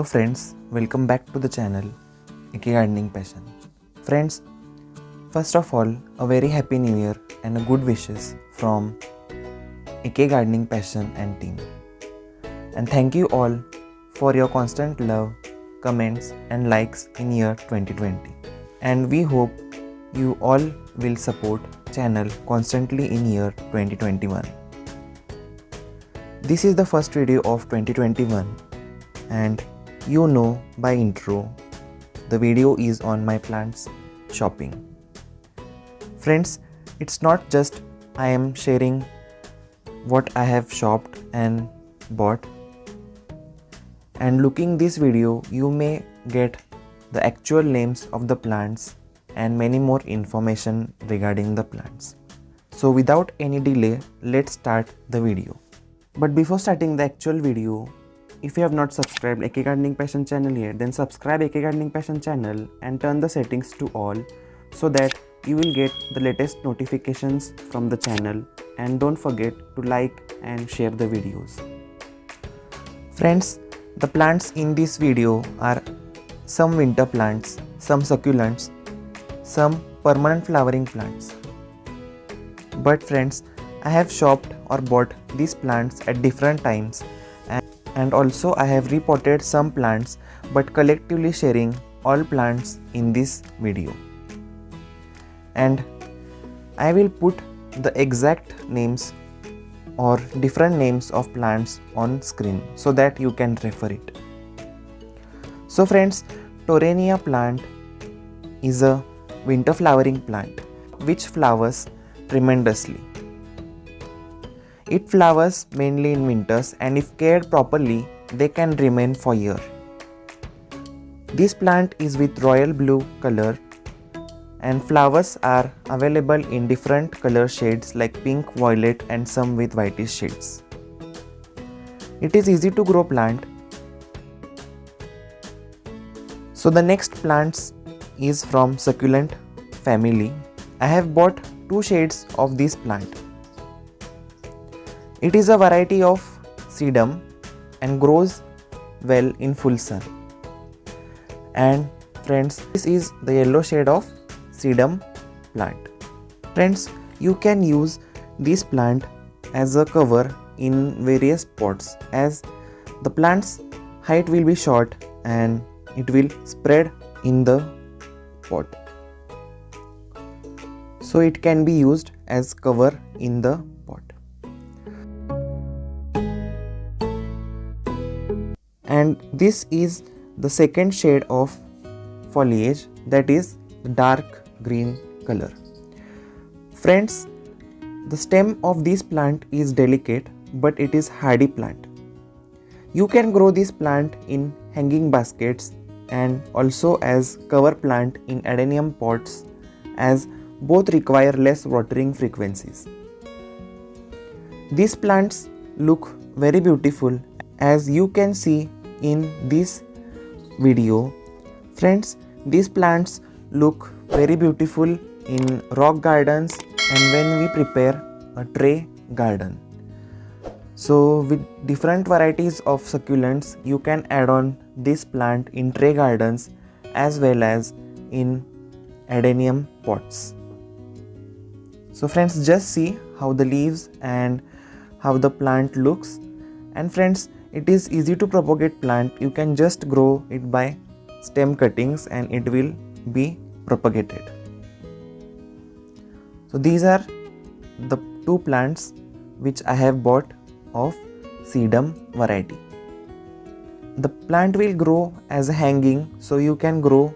friends, welcome back to the channel AK Gardening Passion. Friends, first of all, a very happy new year and a good wishes from AK Gardening Passion and team. And thank you all for your constant love, comments and likes in year 2020. And we hope you all will support channel constantly in year 2021. This is the first video of 2021 and you know by intro, the video is on my plants shopping. Friends, it's not just I am sharing what I have shopped and bought. And looking this video, you may get the actual names of the plants and many more information regarding the plants. So without any delay, let's start the video. But before starting the actual video, if you have not subscribed AK Gardening Passion channel yet, then subscribe AK Gardening Passion channel and turn the settings to all so that you will get the latest notifications from the channel, and don't forget to like and share the videos. Friends, the plants in this video are some winter plants, some succulents, some permanent flowering plants. But friends, I have shopped or bought these plants at different times, and also I have repotted some plants, but collectively sharing all plants in this video. And I will put the exact names or different names of plants on screen so that you can refer it. So friends, Torania plant is a winter flowering plant which flowers tremendously. It flowers mainly in winters, and if cared properly, they can remain for years. This plant is with royal blue color, and flowers are available in different color shades like pink, violet and some with whitish shades. It is easy to grow plant. So the next plants is from succulent family. I have bought two shades of this plant. It is a variety of sedum and grows well in full sun. And friends, this is the yellow shade of sedum plant. Friends, you can use this plant as a cover in various pots, as the plant's height will be short and it will spread in the pot. So it can be used as cover in the pot. And this is the second shade of foliage, that is the dark green color. Friends, the stem of this plant is delicate, but it is hardy plant. You can grow this plant in hanging baskets and also as cover plant in adenium pots, as both require less watering frequencies. These plants look very beautiful, as you can see in this video. Friends, these plants look very beautiful in rock gardens and when we prepare a tray garden. So with different varieties of succulents, you can add on this plant in tray gardens as well as in adenium pots. So friends, just see how the leaves and how the plant looks. And friends, it is easy to propagate plant. You can just grow it by stem cuttings and it will be propagated. So these are the two plants which I have bought of sedum variety. The plant will grow as a hanging, so you can grow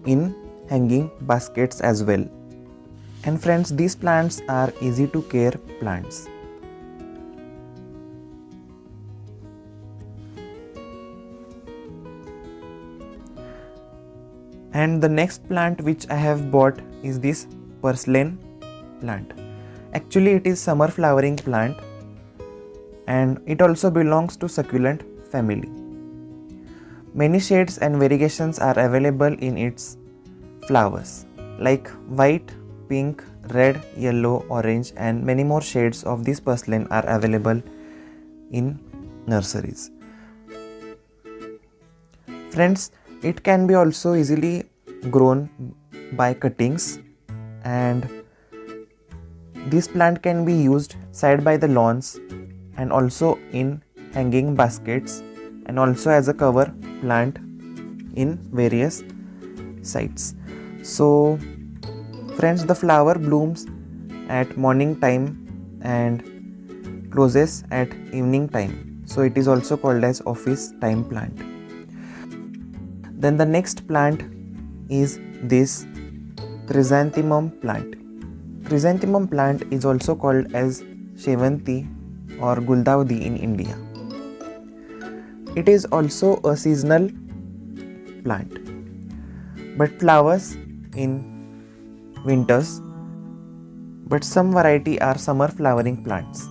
in hanging baskets as well. And friends, these plants are easy to care plants. And the next plant which I have bought is this purslane plant. Actually, it is summer flowering plant and it also belongs to succulent family. Many shades and variegations are available in its flowers like white, pink, red, yellow, orange and many more shades of this purslane are available in nurseries. Friends, it can be also easily grown by cuttings, and this plant can be used side by the lawns and also in hanging baskets and also as a cover plant in various sites. So friends, the flower blooms at morning time and closes at evening time, so it is also called as office time plant. Then the next plant is this chrysanthemum plant. Chrysanthemum plant is also called as Shevanti or Guldavdi in India. It is also a seasonal plant but flowers in winters, but some variety are summer flowering plants.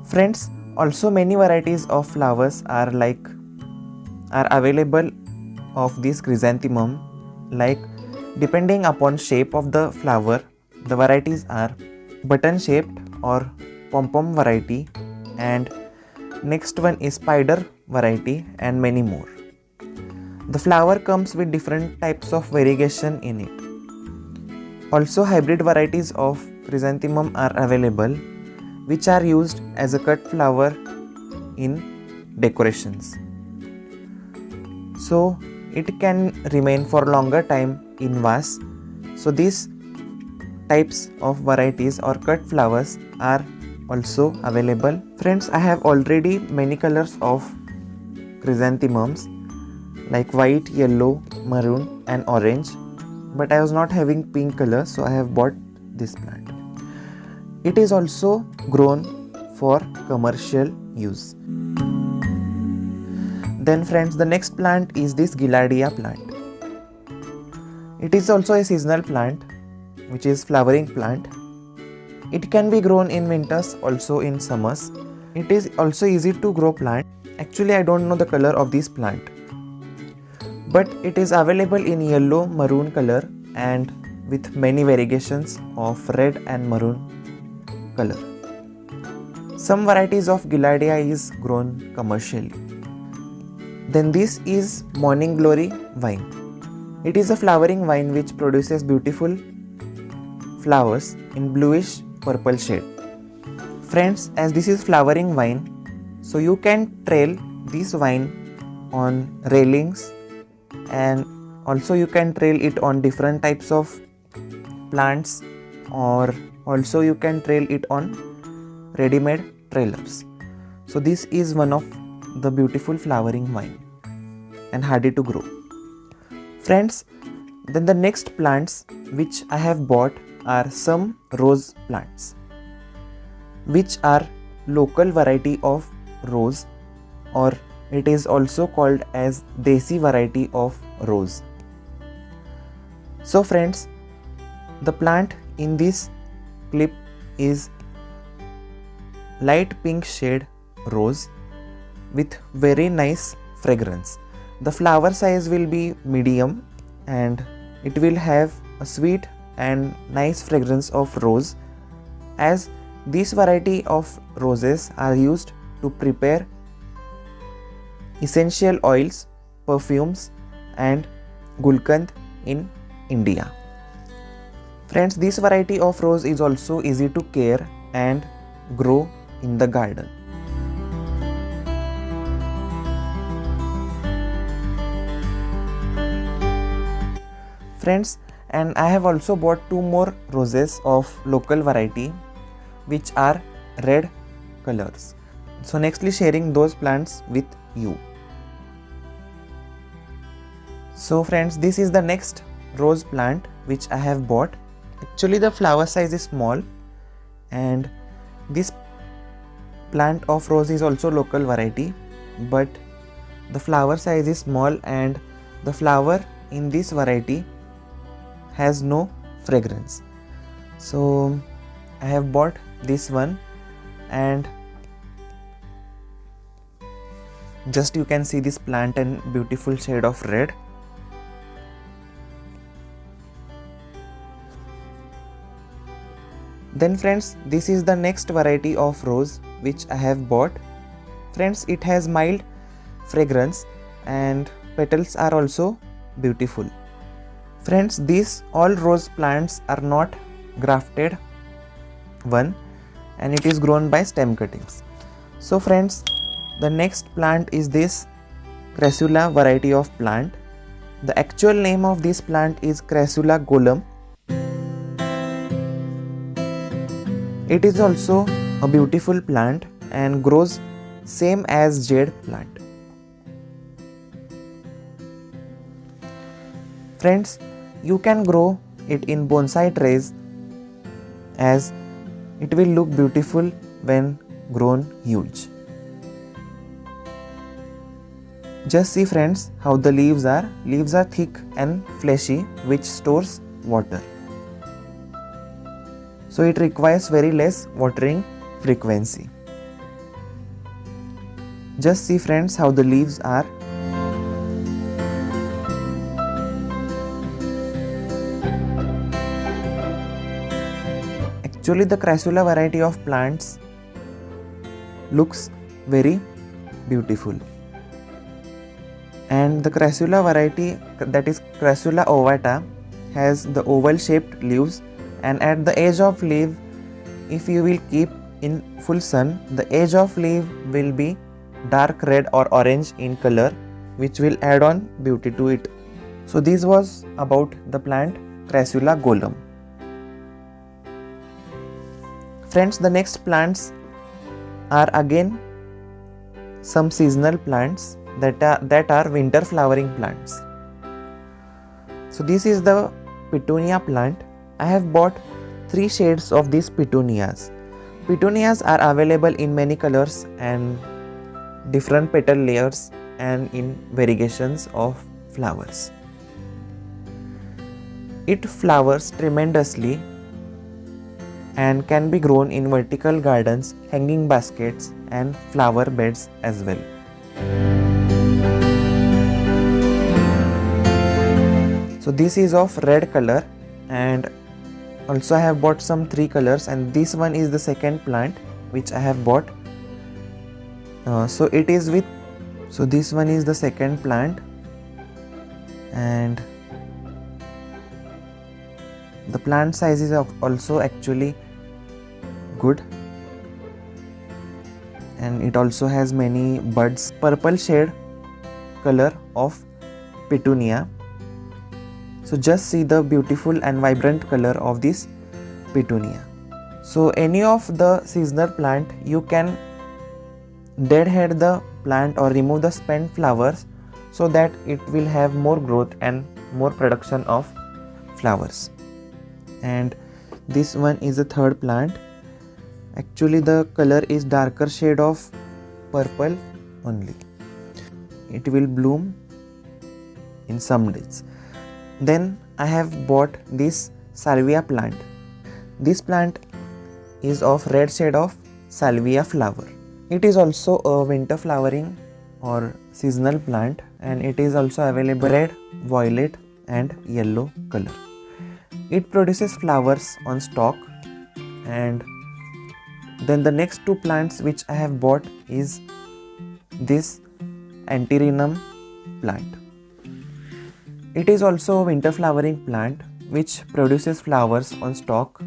Friends, also many varieties of flowers are available of this chrysanthemum, like depending upon shape of the flower, the varieties are button shaped or pom-pom variety, and next one is spider variety, and many more. The flower comes with different types of variegation in it. Also hybrid varieties of chrysanthemum are available, which are used as a cut flower in decorations. So it can remain for longer time in vase. So these types of varieties or cut flowers are also available. Friends, I have already many colors of chrysanthemums like white, yellow, maroon and orange, but I was not having pink color, so I have bought this plant. It is also grown for commercial use. Then friends, the next plant is this Gilardia plant. It is also a seasonal plant which is flowering plant. It can be grown in winters, also in summers. It is also easy to grow plant. Actually, I don't know the color of this plant, but it is available in yellow, maroon color and with many variegations of red and maroon color. Some varieties of Gilardia is grown commercially. Then this is Morning Glory vine. It is a flowering vine which produces beautiful flowers in bluish purple shade. Friends, as this is flowering vine, so you can trail this vine on railings, and also you can trail it on different types of plants, or also you can trail it on ready-made trailers. So this is one of the beautiful flowering vine and hardy to grow. Friends, then the next plants which I have bought are some rose plants, which are local variety of rose, or it is also called as Desi variety of rose. So friends, the plant in this clip is light pink shade rose with very nice fragrance. The flower size will be medium and it will have a sweet and nice fragrance of rose, as this variety of roses are used to prepare essential oils, perfumes and gulkand in India. Friends, this variety of rose is also easy to care and grow in the garden. Friends, and I have also bought 2 more roses of local variety which are red colors. So nextly sharing those plants with you. So friends, this is the next rose plant which I have bought. Actually the flower size is small, and this plant of rose is also local variety, but the flower size is small and the flower in this variety has no fragrance. So I have bought this one, and just you can see this plant in beautiful shade of red. Then friends, this is the next variety of rose which I have bought. Friends, it has mild fragrance and petals are also beautiful. Friends, these all rose plants are not grafted one, and it is grown by stem cuttings. So friends, the next plant is this Crassula variety of plant. The actual name of this plant is Crassula golum. It is also a beautiful plant and grows same as jade plant. Friends, you can grow it in bonsai trays as it will look beautiful when grown huge. Just see friends how the leaves are. Leaves are thick and fleshy, which stores water. So it requires very less watering frequency. Just see friends how the leaves are. Actually, the Crassula variety of plants looks very beautiful. And the Crassula variety, that is Crassula ovata, has the oval shaped leaves, and at the edge of leaf, if you will keep in full sun, the edge of leaf will be dark red or orange in color, which will add on beauty to it. So this was about the plant Crassula golum. Friends, the next plants are again some seasonal plants that are winter flowering plants. So this is the petunia plant. I have bought 3 shades of these petunias. Petunias are available in many colors and different petal layers and in variegations of flowers. It flowers tremendously and can be grown in vertical gardens, hanging baskets and flower beds as well. So this is of red color, and also I have bought some 3 colors, and this one is the second plant which I have bought. So this one is the second plant, and the plant size is also actually good, and it also has many buds. Purple shade color of petunia. So just see the beautiful and vibrant color of this petunia. So any of the seasonal plant, you can deadhead the plant or remove the spent flowers so that it will have more growth and more production of flowers. And this one is the third plant. Actually the color is darker shade of purple only. It will bloom in some days. Then I have bought this salvia plant. This plant is of red shade of salvia flower. It is also a winter flowering or seasonal plant, and it is also available red, violet and yellow color. It produces flowers on stalk. And then the next 2 plants which I have bought is this Antirrhinum plant. It is also a winter flowering plant which produces flowers on stalk.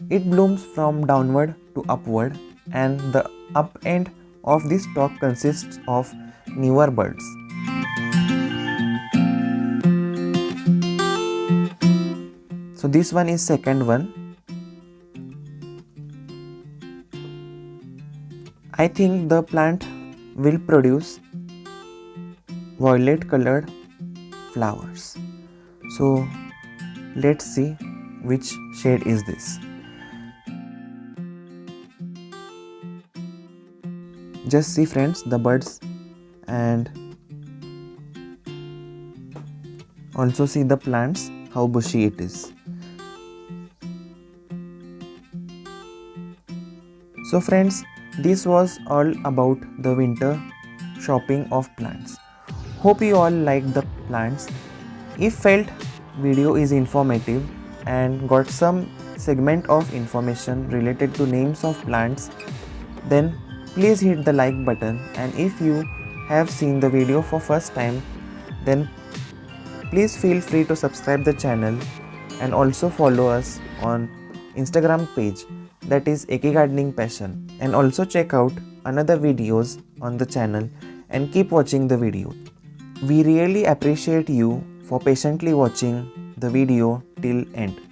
It blooms from downward to upward, and the up end of this stalk consists of newer buds. So this one is second one. I think the plant will produce violet colored flowers. So let's see which shade is this. Just see friends the buds, and also see the plants how bushy it is. So friends, this was all about the winter shopping of plants. Hope you all liked the plants. If felt video is informative and got some segment of information related to names of plants, then please hit the like button, and if you have seen the video for first time, then please feel free to subscribe the channel and also follow us on Instagram page, that is AK Gardening Passion, and also check out another videos on the channel and keep watching the video. We really appreciate you for patiently watching the video till end.